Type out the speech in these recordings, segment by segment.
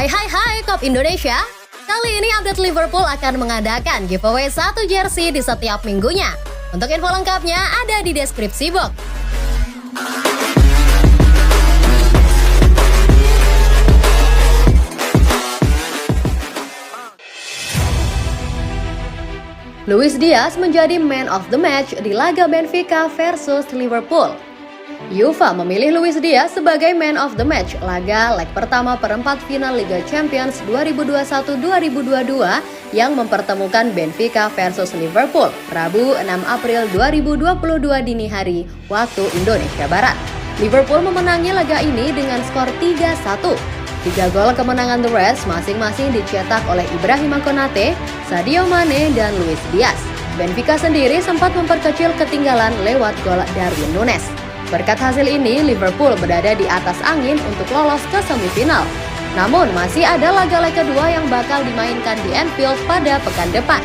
Hai Kop Indonesia. Kali ini update Liverpool akan mengadakan giveaway satu jersey di setiap minggunya. Untuk info lengkapnya ada di deskripsi box. Luis Diaz menjadi man of the match di laga Benfica versus Liverpool. UEFA memilih Luis Diaz sebagai man of the match laga leg pertama perempat final Liga Champions 2021-2022 yang mempertemukan Benfica versus Liverpool Rabu 6 April 2022 dini hari waktu Indonesia Barat. Liverpool memenangi laga ini dengan skor 3-1. 3 gol kemenangan The Reds masing-masing dicetak oleh Ibrahima Konate, Sadio Mane, dan Luis Diaz. Benfica sendiri sempat memperkecil ketinggalan lewat gol Darwin Núñez. Berkat hasil ini, Liverpool berada di atas angin untuk lolos ke semifinal. Namun, masih ada laga leg kedua yang bakal dimainkan di Anfield pada pekan depan.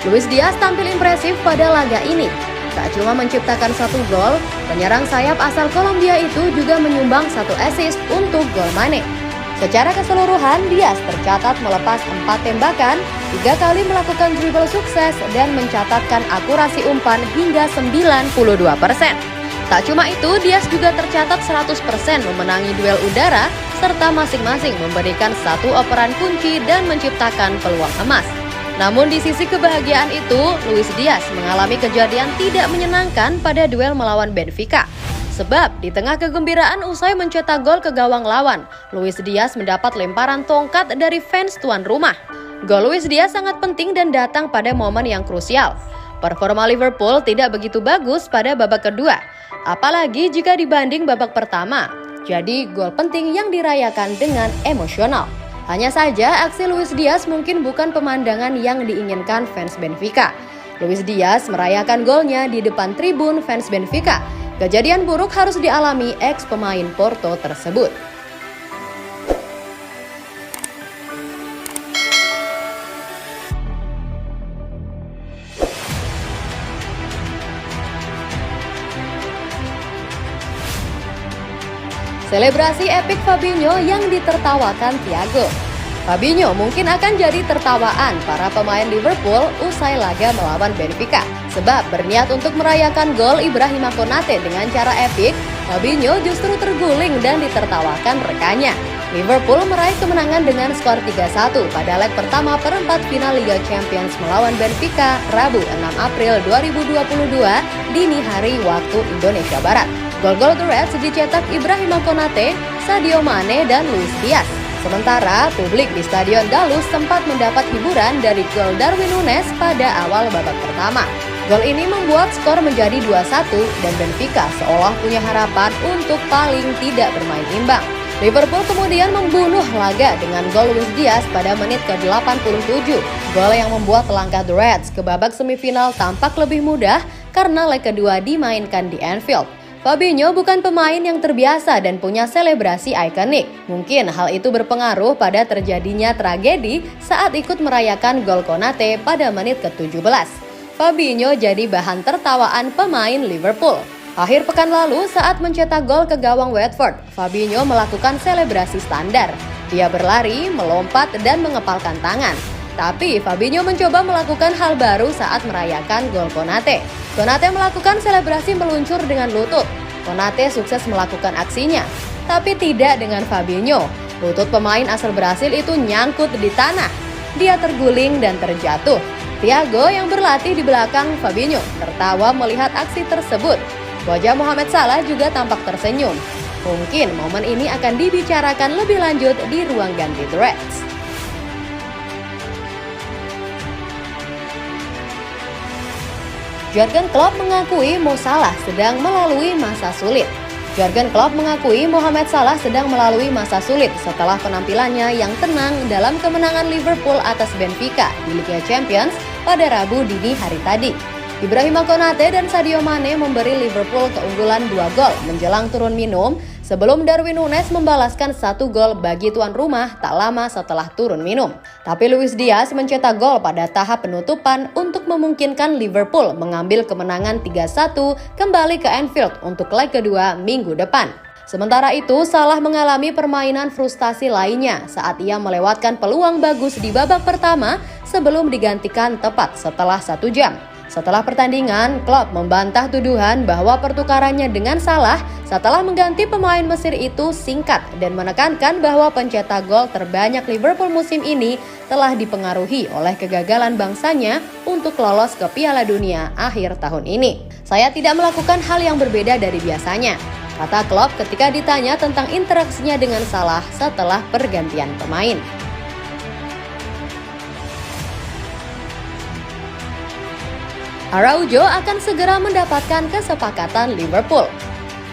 Luis Diaz tampil impresif pada laga ini. Tak cuma menciptakan 1 gol, penyerang sayap asal Kolombia itu juga menyumbang 1 assist untuk gol Mane. Secara keseluruhan, Diaz tercatat melepas 4 tembakan, 3 kali melakukan dribble sukses, dan mencatatkan akurasi umpan hingga 92%. Tak cuma itu, Diaz juga tercatat 100% memenangi duel udara, serta masing-masing memberikan 1 operan kunci dan menciptakan peluang emas. Namun di sisi kebahagiaan itu, Luis Diaz mengalami kejadian tidak menyenangkan pada duel melawan Benfica. Sebab di tengah kegembiraan usai mencetak gol ke gawang lawan, Luis Diaz mendapat lemparan tongkat dari fans tuan rumah. Gol Luis Diaz sangat penting dan datang pada momen yang krusial. Performa Liverpool tidak begitu bagus pada babak kedua, apalagi jika dibanding babak pertama. Jadi gol penting yang dirayakan dengan emosional. Hanya saja aksi Luis Diaz mungkin bukan pemandangan yang diinginkan fans Benfica. Luis Diaz merayakan golnya di depan tribun fans Benfica. Kejadian buruk harus dialami ex pemain Porto tersebut. Selebrasi epik Fabinho yang ditertawakan Thiago. Fabinho mungkin akan jadi tertawaan para pemain Liverpool usai laga melawan Benfica. Sebab berniat untuk merayakan gol Ibrahima Konate dengan cara epik, Fabinho justru terguling dan ditertawakan rekannya. Liverpool meraih kemenangan dengan skor 3-1 pada leg pertama perempat final Liga Champions melawan Benfica Rabu 6 April 2022 dini hari waktu Indonesia Barat. Gol-gol The Reds dicetak Ibrahima Konate, Sadio Mane, dan Luis Diaz. Sementara publik di Stadion Dalus sempat mendapat hiburan dari gol Darwin Núñez pada awal babak pertama. Gol ini membuat skor menjadi 2-1 dan Benfica seolah punya harapan untuk paling tidak bermain imbang. Liverpool kemudian membunuh laga dengan gol Luis Diaz pada menit ke-87. Gol yang membuat langkah The Reds ke babak semifinal tampak lebih mudah karena leg kedua dimainkan di Anfield. Fabinho bukan pemain yang terbiasa dan punya selebrasi ikonik. Mungkin hal itu berpengaruh pada terjadinya tragedi saat ikut merayakan gol Konate pada menit ke-17. Fabinho jadi bahan tertawaan pemain Liverpool. Akhir pekan lalu saat mencetak gol ke gawang Watford, Fabinho melakukan selebrasi standar. Dia berlari, melompat, dan mengepalkan tangan. Tapi Fabinho mencoba melakukan hal baru saat merayakan gol Konate. Konate melakukan selebrasi meluncur dengan lutut. Konate sukses melakukan aksinya, tapi tidak dengan Fabinho. Lutut pemain asal Brasil itu nyangkut di tanah. Dia terguling dan terjatuh. Thiago yang berlatih di belakang Fabinho tertawa melihat aksi tersebut. Wajah Mohamed Salah juga tampak tersenyum. Mungkin momen ini akan dibicarakan lebih lanjut di ruang ganti The Reds. Jurgen Klopp mengakui Mo Salah sedang melalui masa sulit. Jurgen Klopp mengakui Mohamed Salah sedang melalui masa sulit setelah penampilannya yang tenang dalam kemenangan Liverpool atas Benfica di Liga Champions pada Rabu dini hari tadi. Ibrahima Konate dan Sadio Mane memberi Liverpool keunggulan 2 gol menjelang turun minum sebelum Darwin Núñez membalaskan 1 gol bagi tuan rumah tak lama setelah turun minum. Tapi Luis Diaz mencetak gol pada tahap penutupan untuk memungkinkan Liverpool mengambil kemenangan 3-1 kembali ke Anfield untuk leg kedua minggu depan. Sementara itu, Salah mengalami permainan frustasi lainnya saat ia melewatkan peluang bagus di babak pertama sebelum digantikan tepat setelah 1 jam. Setelah pertandingan, Klopp membantah tuduhan bahwa pertukarannya dengan Salah setelah mengganti pemain Mesir itu singkat dan menekankan bahwa pencetak gol terbanyak Liverpool musim ini telah dipengaruhi oleh kegagalan bangsanya untuk lolos ke Piala Dunia akhir tahun ini. "Saya tidak melakukan hal yang berbeda dari biasanya," kata Klopp ketika ditanya tentang interaksinya dengan Salah setelah pergantian pemain. Araujo akan segera mendapatkan kesepakatan Liverpool.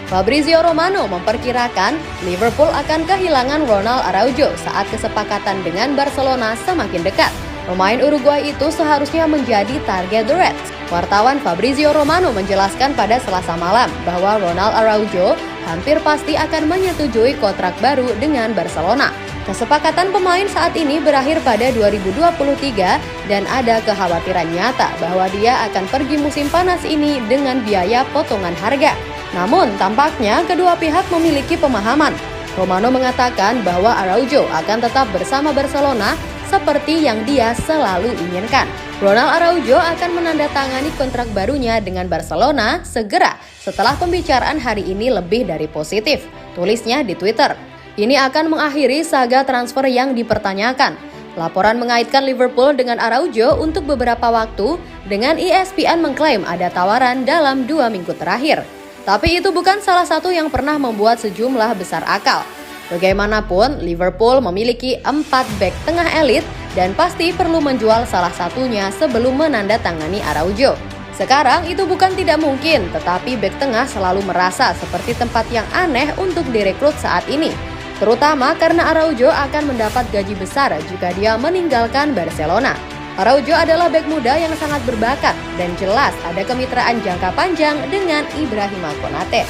Fabrizio Romano memperkirakan Liverpool akan kehilangan Ronald Araujo saat kesepakatan dengan Barcelona semakin dekat. Pemain Uruguay itu seharusnya menjadi target The Reds. Wartawan Fabrizio Romano menjelaskan pada Selasa malam bahwa Ronald Araujo hampir pasti akan menyetujui kontrak baru dengan Barcelona. Kesepakatan pemain saat ini berakhir pada 2023 dan ada kekhawatiran nyata bahwa dia akan pergi musim panas ini dengan biaya potongan harga. Namun tampaknya kedua pihak memiliki pemahaman. Romano mengatakan bahwa Araujo akan tetap bersama Barcelona seperti yang dia selalu inginkan. Ronald Araujo akan menandatangani kontrak barunya dengan Barcelona segera setelah pembicaraan hari ini lebih dari positif, tulisnya di Twitter. Ini akan mengakhiri saga transfer yang dipertanyakan. Laporan mengaitkan Liverpool dengan Araujo untuk beberapa waktu, dengan ESPN mengklaim ada tawaran dalam 2 minggu terakhir. Tapi itu bukan salah satu yang pernah membuat sejumlah besar akal. Bagaimanapun, Liverpool memiliki 4 bek tengah elit dan pasti perlu menjual salah satunya sebelum menandatangani Araujo. Sekarang itu bukan tidak mungkin, tetapi bek tengah selalu merasa seperti tempat yang aneh untuk direkrut saat ini. Terutama karena Araujo akan mendapat gaji besar jika dia meninggalkan Barcelona. Araujo adalah bek muda yang sangat berbakat dan jelas ada kemitraan jangka panjang dengan Ibrahima Konate.